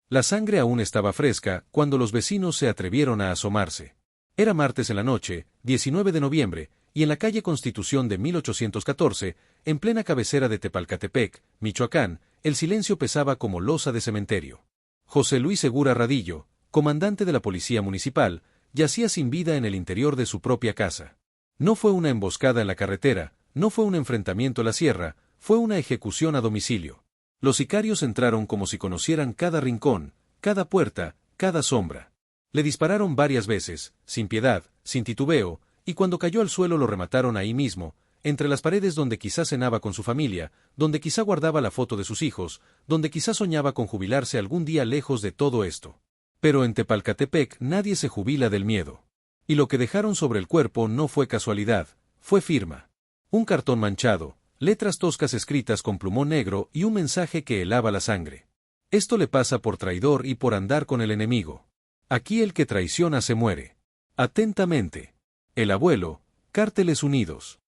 La sangre aún estaba fresca cuando los vecinos se atrevieron a asomarse. Era martes en la noche, 19 de noviembre, y en la calle Constitución de 1814, en plena cabecera de Tepalcatepec, Michoacán, el silencio pesaba como losa de cementerio. José Luis Segura Radillo, comandante de la Policía Municipal, yacía sin vida en el interior de su propia casa. No fue una emboscada en la carretera, no fue un enfrentamiento a la sierra, fue una ejecución a domicilio. Los sicarios entraron como si conocieran cada rincón, cada puerta, cada sombra. Le dispararon varias veces, sin piedad, sin titubeo, y cuando cayó al suelo lo remataron ahí mismo, entre las paredes donde quizá cenaba con su familia, donde quizá guardaba la foto de sus hijos, donde quizá soñaba con jubilarse algún día lejos de todo esto. Pero en Tepalcatepec nadie se jubila del miedo. Y lo que dejaron sobre el cuerpo no fue casualidad, fue firma. Un cartón manchado, letras toscas escritas con plumón negro y un mensaje que helaba la sangre. Esto le pasa por traidor y por andar con el enemigo. Aquí el que traiciona se muere. Atentamente. El abuelo, Cárteles Unidos.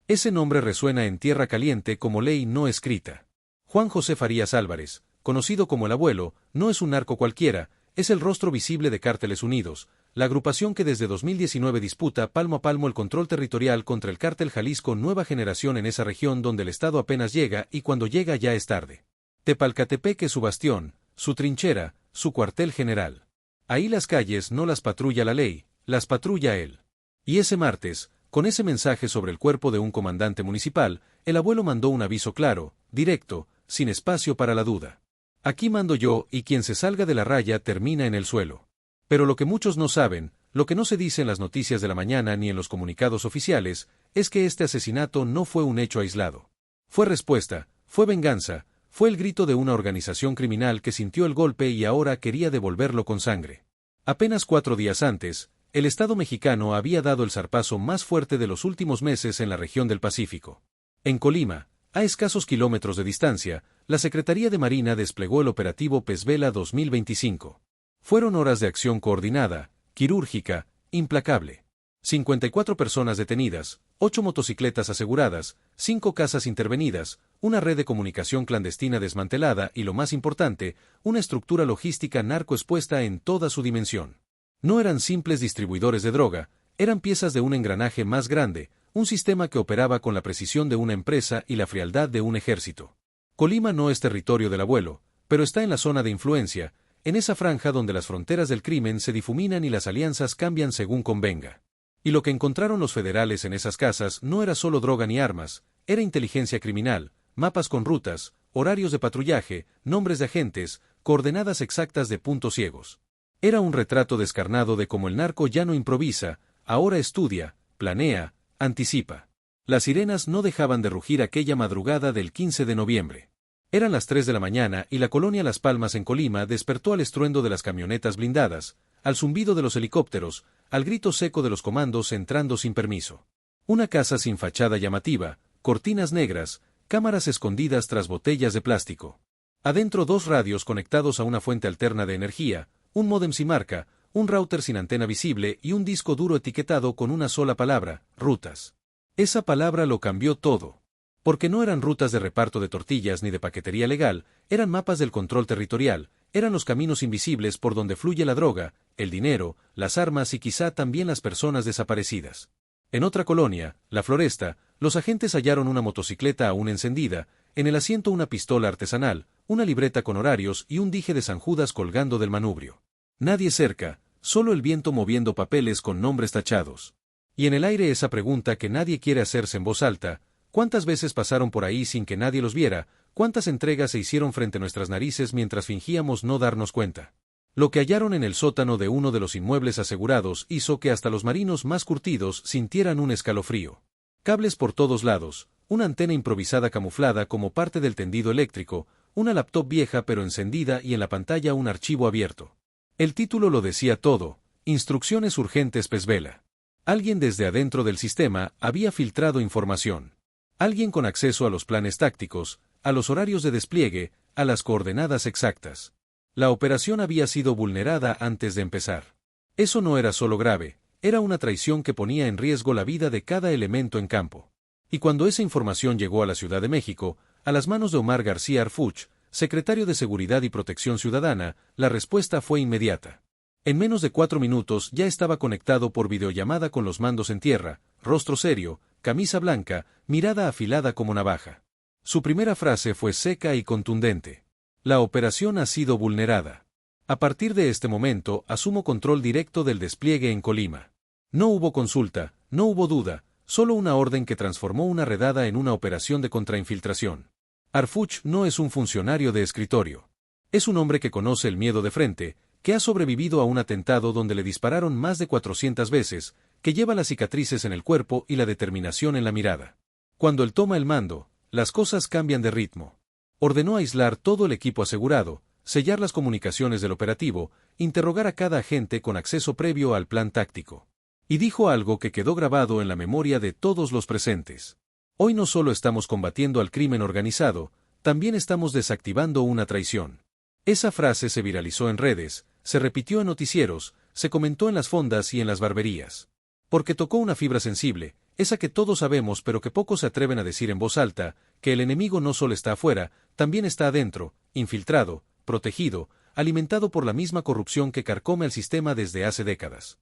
Ese nombre resuena en tierra caliente como ley no escrita. Juan José Farías Álvarez, conocido como el abuelo, no es un narco cualquiera, es el rostro visible de Cárteles Unidos, la agrupación que desde 2019 disputa palmo a palmo el control territorial contra el Cártel Jalisco Nueva Generación en esa región donde el Estado apenas llega y cuando llega ya es tarde. Tepalcatepec es su bastión, su trinchera, su cuartel general. Ahí las calles no las patrulla la ley, las patrulla él. Y ese martes, con ese mensaje sobre el cuerpo de un comandante municipal, el abuelo mandó un aviso claro, directo, sin espacio para la duda. Aquí mando yo y quien se salga de la raya termina en el suelo. Pero lo que muchos no saben, lo que no se dice en las noticias de la mañana ni en los comunicados oficiales, es que este asesinato no fue un hecho aislado. Fue respuesta, fue venganza, fue el grito de una organización criminal que sintió el golpe y ahora quería devolverlo con sangre. Apenas 4 días antes, el Estado mexicano había dado el zarpazo más fuerte de los últimos meses en la región del Pacífico. En Colima, a escasos kilómetros de distancia, la Secretaría de Marina desplegó el operativo Pez Vela 2025. Fueron horas de acción coordinada, quirúrgica, implacable. 54 personas detenidas, 8 motocicletas aseguradas, 5 casas intervenidas, una red de comunicación clandestina desmantelada y, lo más importante, una estructura logística narco expuesta en toda su dimensión. No eran simples distribuidores de droga, eran piezas de un engranaje más grande, un sistema que operaba con la precisión de una empresa y la frialdad de un ejército. Colima no es territorio del abuelo, pero está en la zona de influencia, en esa franja donde las fronteras del crimen se difuminan y las alianzas cambian según convenga. Y lo que encontraron los federales en esas casas no era solo droga ni armas, era inteligencia criminal, mapas con rutas, horarios de patrullaje, nombres de agentes, coordenadas exactas de puntos ciegos. Era un retrato descarnado de cómo el narco ya no improvisa, ahora estudia, planea, anticipa. Las sirenas no dejaban de rugir aquella madrugada del 15 de noviembre. Eran las 3 de la mañana y la colonia Las Palmas en Colima despertó al estruendo de las camionetas blindadas, al zumbido de los helicópteros, al grito seco de los comandos entrando sin permiso. Una casa sin fachada llamativa, cortinas negras, cámaras escondidas tras botellas de plástico. Adentro 2 radios conectados a una fuente alterna de energía, un módem sin marca, un router sin antena visible y un disco duro etiquetado con una sola palabra, rutas. Esa palabra lo cambió todo. Porque no eran rutas de reparto de tortillas ni de paquetería legal, eran mapas del control territorial, eran los caminos invisibles por donde fluye la droga, el dinero, las armas y quizá también las personas desaparecidas. En otra colonia, La Floresta, los agentes hallaron una motocicleta aún encendida, en el asiento una pistola artesanal, una libreta con horarios y un dije de San Judas colgando del manubrio. Nadie cerca, solo el viento moviendo papeles con nombres tachados. Y en el aire esa pregunta que nadie quiere hacerse en voz alta: ¿cuántas veces pasaron por ahí sin que nadie los viera? ¿Cuántas entregas se hicieron frente a nuestras narices mientras fingíamos no darnos cuenta? Lo que hallaron en el sótano de uno de los inmuebles asegurados hizo que hasta los marinos más curtidos sintieran un escalofrío. Cables por todos lados, una antena improvisada camuflada como parte del tendido eléctrico, una laptop vieja pero encendida y en la pantalla un archivo abierto. El título lo decía todo: Instrucciones urgentes Pez Vela. Alguien desde adentro del sistema había filtrado información. Alguien con acceso a los planes tácticos, a los horarios de despliegue, a las coordenadas exactas. La operación había sido vulnerada antes de empezar. Eso no era solo grave, era una traición que ponía en riesgo la vida de cada elemento en campo. Y cuando esa información llegó a la Ciudad de México, a las manos de Omar García Harfuch, secretario de Seguridad y Protección Ciudadana, la respuesta fue inmediata. En menos de 4 minutos ya estaba conectado por videollamada con los mandos en tierra, rostro serio, camisa blanca, mirada afilada como navaja. Su primera frase fue seca y contundente. La operación ha sido vulnerada. A partir de este momento asumo control directo del despliegue en Colima. No hubo consulta, no hubo duda, solo una orden que transformó una redada en una operación de contrainfiltración. Harfuch no es un funcionario de escritorio. Es un hombre que conoce el miedo de frente, que ha sobrevivido a un atentado donde le dispararon más de 400 veces, que lleva las cicatrices en el cuerpo y la determinación en la mirada. Cuando él toma el mando, las cosas cambian de ritmo. Ordenó aislar todo el equipo asegurado, sellar las comunicaciones del operativo, interrogar a cada agente con acceso previo al plan táctico. Y dijo algo que quedó grabado en la memoria de todos los presentes. Hoy no solo estamos combatiendo al crimen organizado, también estamos desactivando una traición. Esa frase se viralizó en redes, se repitió en noticieros, se comentó en las fondas y en las barberías. Porque tocó una fibra sensible, esa que todos sabemos pero que pocos se atreven a decir en voz alta, que el enemigo no solo está afuera, también está adentro, infiltrado, protegido, alimentado por la misma corrupción que carcome al sistema desde hace décadas.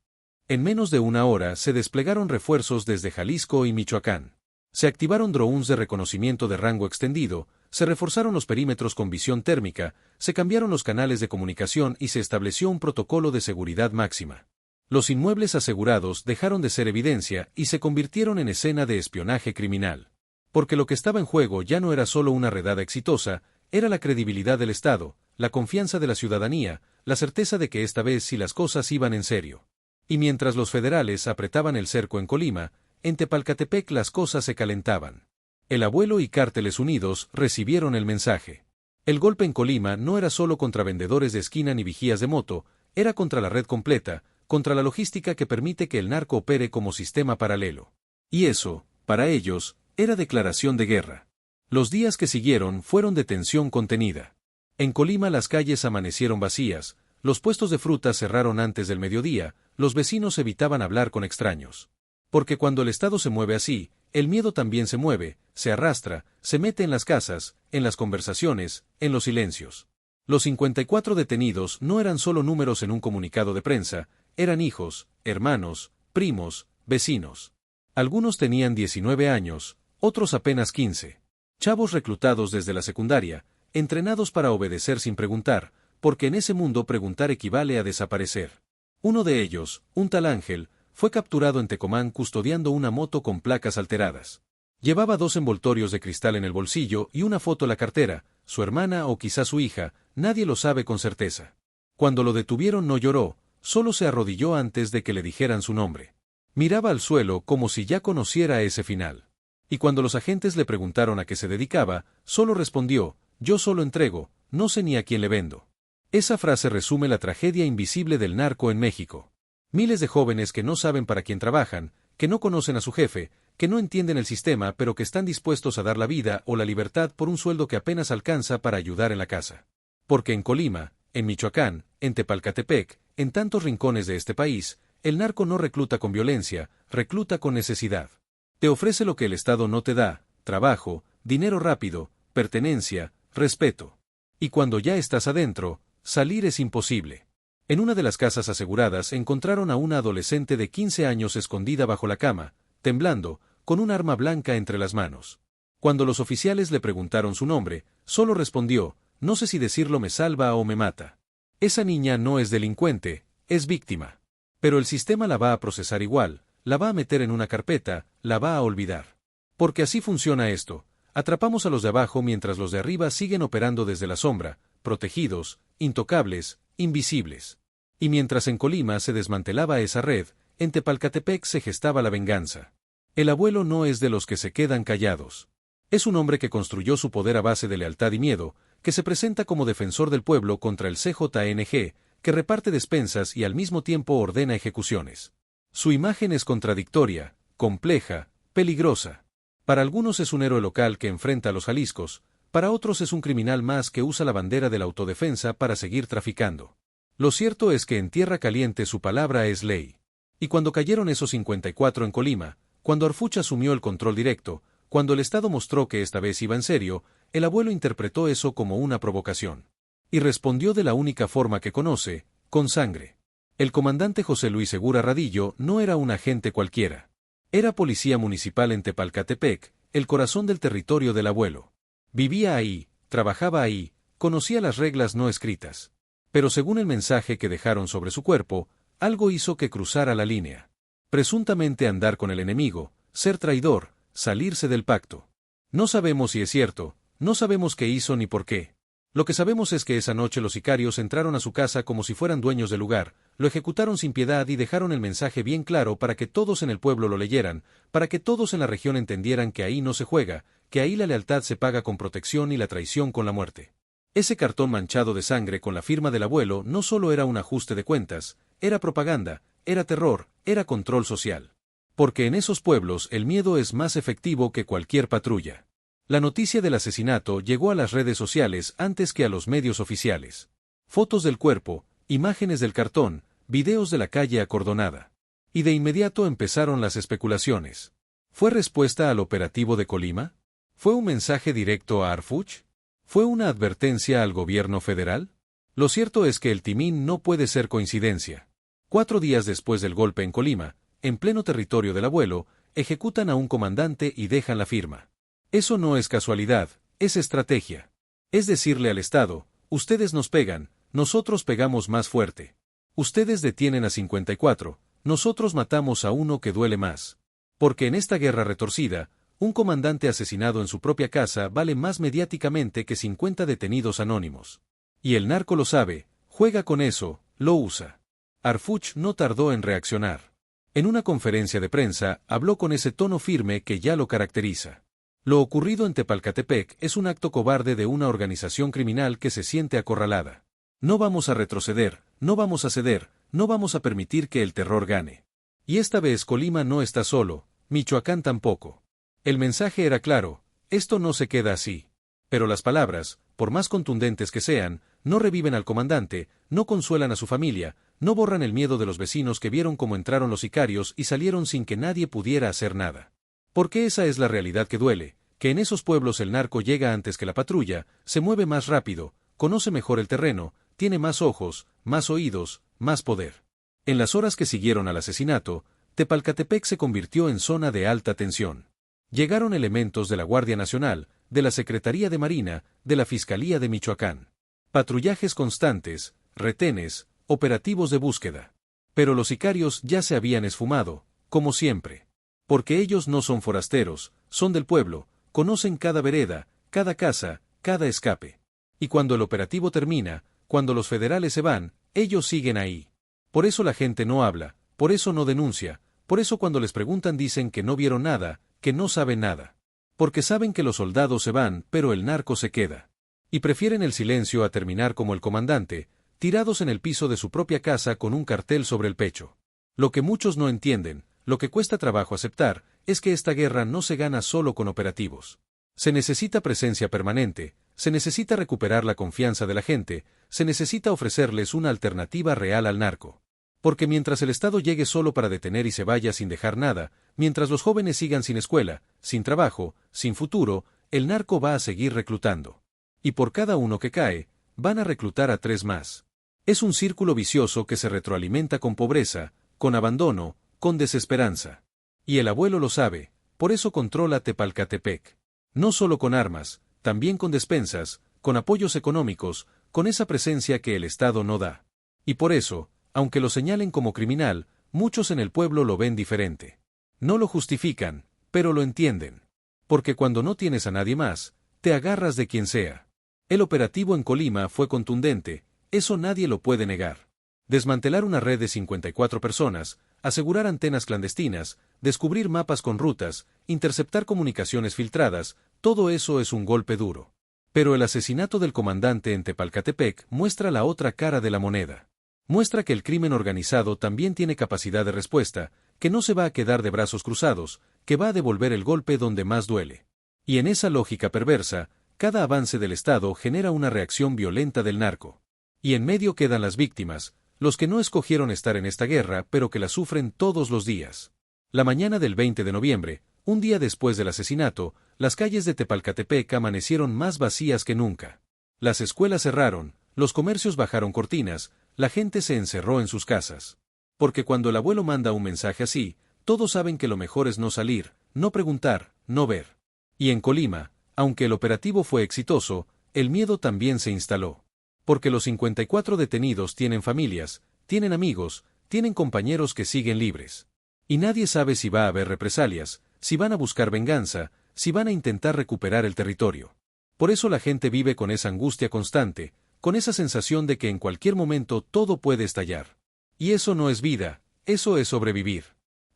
En menos de una hora se desplegaron refuerzos desde Jalisco y Michoacán. Se activaron drones de reconocimiento de rango extendido, se reforzaron los perímetros con visión térmica, se cambiaron los canales de comunicación y se estableció un protocolo de seguridad máxima. Los inmuebles asegurados dejaron de ser evidencia y se convirtieron en escena de espionaje criminal. Porque lo que estaba en juego ya no era solo una redada exitosa, era la credibilidad del Estado, la confianza de la ciudadanía, la certeza de que esta vez sí las cosas iban en serio. Y mientras los federales apretaban el cerco en Colima, en Tepalcatepec las cosas se calentaban. El abuelo y Cárteles Unidos recibieron el mensaje. El golpe en Colima no era solo contra vendedores de esquina ni vigías de moto, era contra la red completa, contra la logística que permite que el narco opere como sistema paralelo. Y eso, para ellos, era declaración de guerra. Los días que siguieron fueron de tensión contenida. En Colima las calles amanecieron vacías, los puestos de fruta cerraron antes del mediodía, los vecinos evitaban hablar con extraños. Porque cuando el Estado se mueve así, el miedo también se mueve, se arrastra, se mete en las casas, en las conversaciones, en los silencios. Los 54 detenidos no eran solo números en un comunicado de prensa, eran hijos, hermanos, primos, vecinos. Algunos tenían 19 años, otros apenas 15. Chavos reclutados desde la secundaria, entrenados para obedecer sin preguntar, porque en ese mundo preguntar equivale a desaparecer. Uno de ellos, un tal Ángel, fue capturado en Tecomán custodiando una moto con placas alteradas. Llevaba 2 envoltorios de cristal en el bolsillo y una foto en la cartera, su hermana o quizá su hija, nadie lo sabe con certeza. Cuando lo detuvieron no lloró, solo se arrodilló antes de que le dijeran su nombre. Miraba al suelo como si ya conociera ese final. Y cuando los agentes le preguntaron a qué se dedicaba, solo respondió, yo solo entrego, no sé ni a quién le vendo. Esa frase resume la tragedia invisible del narco en México. Miles de jóvenes que no saben para quién trabajan, que no conocen a su jefe, que no entienden el sistema pero que están dispuestos a dar la vida o la libertad por un sueldo que apenas alcanza para ayudar en la casa. Porque en Colima, en Michoacán, en Tepalcatepec, en tantos rincones de este país, el narco no recluta con violencia, recluta con necesidad. Te ofrece lo que el Estado no te da, trabajo, dinero rápido, pertenencia, respeto. Y cuando ya estás adentro, salir es imposible. En una de las casas aseguradas encontraron a una adolescente de 15 años escondida bajo la cama, temblando, con un arma blanca entre las manos. Cuando los oficiales le preguntaron su nombre, solo respondió, no sé si decirlo me salva o me mata. Esa niña no es delincuente, es víctima. Pero el sistema la va a procesar igual, la va a meter en una carpeta, la va a olvidar. Porque así funciona esto, atrapamos a los de abajo mientras los de arriba siguen operando desde la sombra, protegidos, intocables, invisibles. Y mientras en Colima se desmantelaba esa red, en Tepalcatepec se gestaba la venganza. El abuelo no es de los que se quedan callados. Es un hombre que construyó su poder a base de lealtad y miedo, que se presenta como defensor del pueblo contra el CJNG, que reparte despensas y al mismo tiempo ordena ejecuciones. Su imagen es contradictoria, compleja, peligrosa. Para algunos es un héroe local que enfrenta a los Jaliscos, para otros es un criminal más que usa la bandera de la autodefensa para seguir traficando. Lo cierto es que en tierra caliente su palabra es ley. Y cuando cayeron esos 54 en Colima, cuando Harfuch asumió el control directo, cuando el Estado mostró que esta vez iba en serio, el abuelo interpretó eso como una provocación. Y respondió de la única forma que conoce, con sangre. El comandante José Luis Segura Radillo no era un agente cualquiera. Era policía municipal en Tepalcatepec, el corazón del territorio del abuelo. Vivía ahí, trabajaba ahí, conocía las reglas no escritas. Pero según el mensaje que dejaron sobre su cuerpo, algo hizo que cruzara la línea. Presuntamente andar con el enemigo, ser traidor, salirse del pacto. No sabemos si es cierto, no sabemos qué hizo ni por qué. Lo que sabemos es que esa noche los sicarios entraron a su casa como si fueran dueños del lugar, lo ejecutaron sin piedad y dejaron el mensaje bien claro para que todos en el pueblo lo leyeran, para que todos en la región entendieran que ahí no se juega, que ahí la lealtad se paga con protección y la traición con la muerte. Ese cartón manchado de sangre con la firma del abuelo no solo era un ajuste de cuentas, era propaganda, era terror, era control social. Porque en esos pueblos el miedo es más efectivo que cualquier patrulla. La noticia del asesinato llegó a las redes sociales antes que a los medios oficiales. Fotos del cuerpo, imágenes del cartón, videos de la calle acordonada. Y de inmediato empezaron las especulaciones. ¿Fue respuesta al operativo de Colima? ¿Fue un mensaje directo a Arfuch? ¿Fue una advertencia al gobierno federal? Lo cierto es que el timín no puede ser coincidencia. 4 días después del golpe en Colima, en pleno territorio del abuelo, ejecutan a un comandante y dejan la firma. Eso no es casualidad, es estrategia. Es decirle al Estado, ustedes nos pegan, nosotros pegamos más fuerte. Ustedes detienen a 54, nosotros matamos a uno que duele más. Porque en esta guerra retorcida, un comandante asesinado en su propia casa vale más mediáticamente que 50 detenidos anónimos. Y el narco lo sabe, juega con eso, lo usa. Arfuch no tardó en reaccionar. En una conferencia de prensa, habló con ese tono firme que ya lo caracteriza. Lo ocurrido en Tepalcatepec es un acto cobarde de una organización criminal que se siente acorralada. No vamos a retroceder, no vamos a ceder, no vamos a permitir que el terror gane. Y esta vez Colima no está solo, Michoacán tampoco. El mensaje era claro, esto no se queda así. Pero las palabras, por más contundentes que sean, no reviven al comandante, no consuelan a su familia, no borran el miedo de los vecinos que vieron cómo entraron los sicarios y salieron sin que nadie pudiera hacer nada. Porque esa es la realidad que duele, que en esos pueblos el narco llega antes que la patrulla, se mueve más rápido, conoce mejor el terreno, tiene más ojos, más oídos, más poder. En las horas que siguieron al asesinato, Tepalcatepec se convirtió en zona de alta tensión. Llegaron elementos de la Guardia Nacional, de la Secretaría de Marina, de la Fiscalía de Michoacán. Patrullajes constantes, retenes, operativos de búsqueda. Pero los sicarios ya se habían esfumado, como siempre. Porque ellos no son forasteros, son del pueblo, conocen cada vereda, cada casa, cada escape. Y cuando el operativo termina, cuando los federales se van, ellos siguen ahí. Por eso la gente no habla, por eso no denuncia, por eso cuando les preguntan dicen que no vieron nada, que no saben nada. Porque saben que los soldados se van, pero el narco se queda. Y prefieren el silencio a terminar como el comandante, tirados en el piso de su propia casa con un cartel sobre el pecho. Lo que muchos no entienden, lo que cuesta trabajo aceptar, es que esta guerra no se gana solo con operativos. Se necesita presencia permanente, se necesita recuperar la confianza de la gente, se necesita ofrecerles una alternativa real al narco. Porque mientras el Estado llegue solo para detener y se vaya sin dejar nada, mientras los jóvenes sigan sin escuela, sin trabajo, sin futuro, el narco va a seguir reclutando. Y por cada uno que cae, van a reclutar a 3 más. Es un círculo vicioso que se retroalimenta con pobreza, con abandono, con desesperanza. Y el abuelo lo sabe, por eso controla Tepalcatepec. No solo con armas, también con despensas, con apoyos económicos, con esa presencia que el Estado no da. Y por eso, aunque lo señalen como criminal, muchos en el pueblo lo ven diferente. No lo justifican, pero lo entienden. Porque cuando no tienes a nadie más, te agarras de quien sea. El operativo en Colima fue contundente, eso nadie lo puede negar. Desmantelar una red de 54 personas, asegurar antenas clandestinas, descubrir mapas con rutas, interceptar comunicaciones filtradas, todo eso es un golpe duro. Pero el asesinato del comandante en Tepalcatepec muestra la otra cara de la moneda. Muestra que el crimen organizado también tiene capacidad de respuesta, que no se va a quedar de brazos cruzados, que va a devolver el golpe donde más duele. Y en esa lógica perversa, cada avance del Estado genera una reacción violenta del narco. Y en medio quedan las víctimas, los que no escogieron estar en esta guerra pero que la sufren todos los días. La mañana del 20 de noviembre, Un día después del asesinato, las calles de Tepalcatepec amanecieron más vacías que nunca. Las escuelas cerraron, los comercios bajaron cortinas, la gente se encerró en sus casas. Porque cuando el abuelo manda un mensaje así, todos saben que lo mejor es no salir, no preguntar, no ver. Y en Colima, aunque el operativo fue exitoso, el miedo también se instaló. Porque los 54 detenidos tienen familias, tienen amigos, tienen compañeros que siguen libres. Y nadie sabe si va a haber represalias, si van a buscar venganza, si van a intentar recuperar el territorio. Por eso la gente vive con esa angustia constante, con esa sensación de que en cualquier momento todo puede estallar. Y eso no es vida, eso es sobrevivir.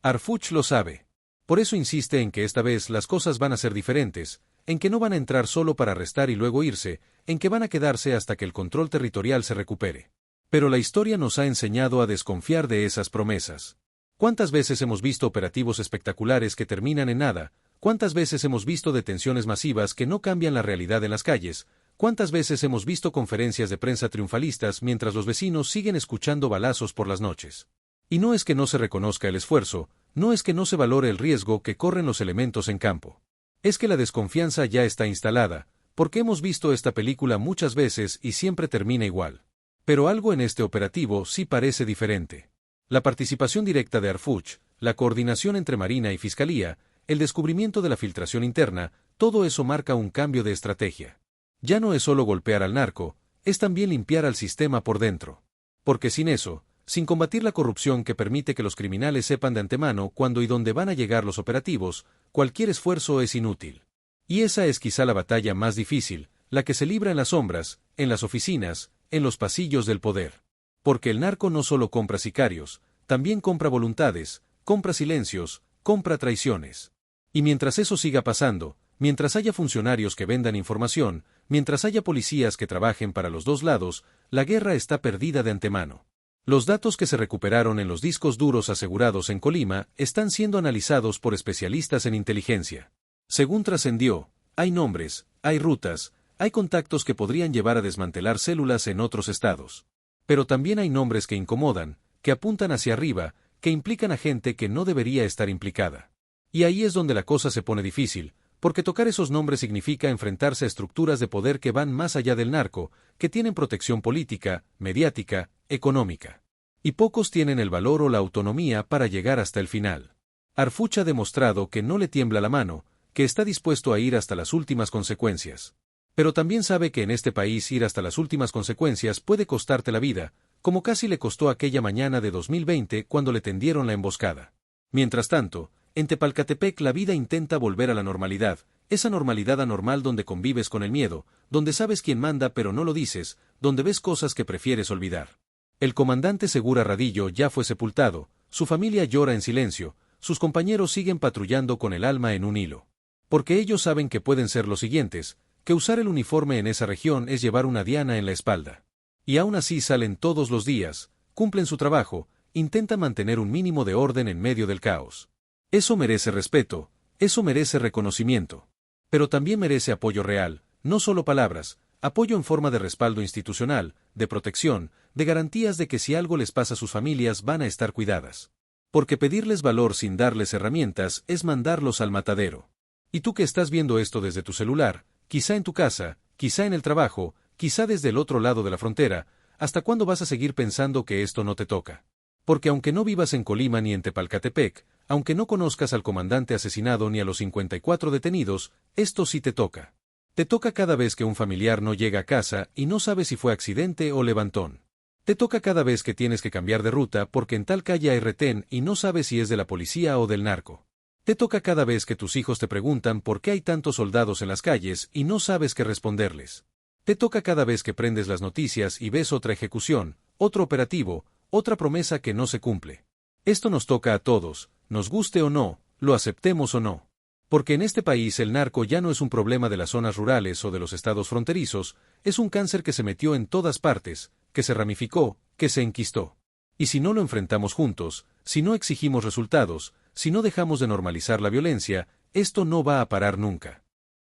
Harfuch lo sabe. Por eso insiste en que esta vez las cosas van a ser diferentes, en que no van a entrar solo para arrestar y luego irse, en que van a quedarse hasta que el control territorial se recupere. Pero la historia nos ha enseñado a desconfiar de esas promesas. ¿Cuántas veces hemos visto operativos espectaculares que terminan en nada? ¿Cuántas veces hemos visto detenciones masivas que no cambian la realidad en las calles? ¿Cuántas veces hemos visto conferencias de prensa triunfalistas mientras los vecinos siguen escuchando balazos por las noches? Y no es que no se reconozca el esfuerzo, no es que no se valore el riesgo que corren los elementos en campo. Es que la desconfianza ya está instalada, porque hemos visto esta película muchas veces y siempre termina igual. Pero algo en este operativo sí parece diferente. La participación directa de Harfuch, la coordinación entre Marina y Fiscalía, el descubrimiento de la filtración interna, todo eso marca un cambio de estrategia. Ya no es solo golpear al narco, es también limpiar al sistema por dentro. Porque sin eso, sin combatir la corrupción que permite que los criminales sepan de antemano cuándo y dónde van a llegar los operativos, cualquier esfuerzo es inútil. Y esa es quizá la batalla más difícil, la que se libra en las sombras, en las oficinas, en los pasillos del poder. Porque el narco no solo compra sicarios, también compra voluntades, compra silencios, compra traiciones. Y mientras eso siga pasando, mientras haya funcionarios que vendan información, mientras haya policías que trabajen para los dos lados, la guerra está perdida de antemano. Los datos que se recuperaron en los discos duros asegurados en Colima están siendo analizados por especialistas en inteligencia. Según trascendió, hay nombres, hay rutas, hay contactos que podrían llevar a desmantelar células en otros estados. Pero también hay nombres que incomodan, que apuntan hacia arriba, que implican a gente que no debería estar implicada. Y ahí es donde la cosa se pone difícil, porque tocar esos nombres significa enfrentarse a estructuras de poder que van más allá del narco, que tienen protección política, mediática, económica. Y pocos tienen el valor o la autonomía para llegar hasta el final. Harfuch ha demostrado que no le tiembla la mano, que está dispuesto a ir hasta las últimas consecuencias. Pero también sabe que en este país ir hasta las últimas consecuencias puede costarte la vida, como casi le costó aquella mañana de 2020 cuando le tendieron la emboscada. Mientras tanto, en Tepalcatepec la vida intenta volver a la normalidad, esa normalidad anormal donde convives con el miedo, donde sabes quién manda pero no lo dices, donde ves cosas que prefieres olvidar. El comandante Segura Radillo ya fue sepultado, su familia llora en silencio, sus compañeros siguen patrullando con el alma en un hilo. Porque ellos saben que pueden ser los siguientes, que usar el uniforme en esa región es llevar una diana en la espalda. Y aún así salen todos los días, cumplen su trabajo, intentan mantener un mínimo de orden en medio del caos. Eso merece respeto, eso merece reconocimiento. Pero también merece apoyo real, no solo palabras, apoyo en forma de respaldo institucional, de protección, de garantías de que si algo les pasa a sus familias van a estar cuidadas. Porque pedirles valor sin darles herramientas es mandarlos al matadero. Y tú que estás viendo esto desde tu celular, quizá en tu casa, quizá en el trabajo, quizá desde el otro lado de la frontera, ¿hasta cuándo vas a seguir pensando que esto no te toca? Porque aunque no vivas en Colima ni en Tepalcatepec, aunque no conozcas al comandante asesinado ni a los 54 detenidos, esto sí te toca. Te toca cada vez que un familiar no llega a casa y no sabe si fue accidente o levantón. Te toca cada vez que tienes que cambiar de ruta porque en tal calle hay retén y no sabes si es de la policía o del narco. Te toca cada vez que tus hijos te preguntan por qué hay tantos soldados en las calles y no sabes qué responderles. Te toca cada vez que prendes las noticias y ves otra ejecución, otro operativo, otra promesa que no se cumple. Esto nos toca a todos, nos guste o no, lo aceptemos o no. Porque en este país el narco ya no es un problema de las zonas rurales o de los estados fronterizos, es un cáncer que se metió en todas partes, que se ramificó, que se enquistó. Y si no lo enfrentamos juntos, si no exigimos resultados, si no dejamos de normalizar la violencia, esto no va a parar nunca.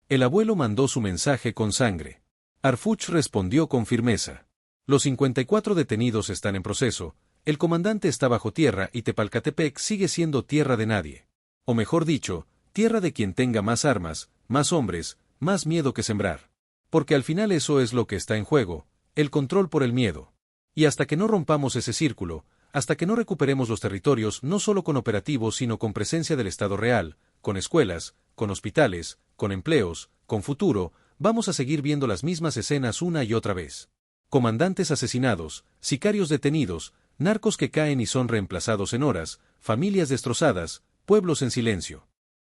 El abuelo mandó su mensaje con sangre. Harfuch respondió con firmeza. Los 54 detenidos están en proceso, el comandante está bajo tierra y Tepalcatepec sigue siendo tierra de nadie. O mejor dicho, tierra de quien tenga más armas, más hombres, más miedo que sembrar. Porque al final eso es lo que está en juego, el control por el miedo. Y hasta que no rompamos ese círculo, hasta que no recuperemos los territorios no solo con operativos sino con presencia del Estado real, con escuelas, con hospitales, con empleos, con futuro, vamos a seguir viendo las mismas escenas una y otra vez. Comandantes asesinados, sicarios detenidos, narcos que caen y son reemplazados en horas, familias destrozadas, pueblos en silencio.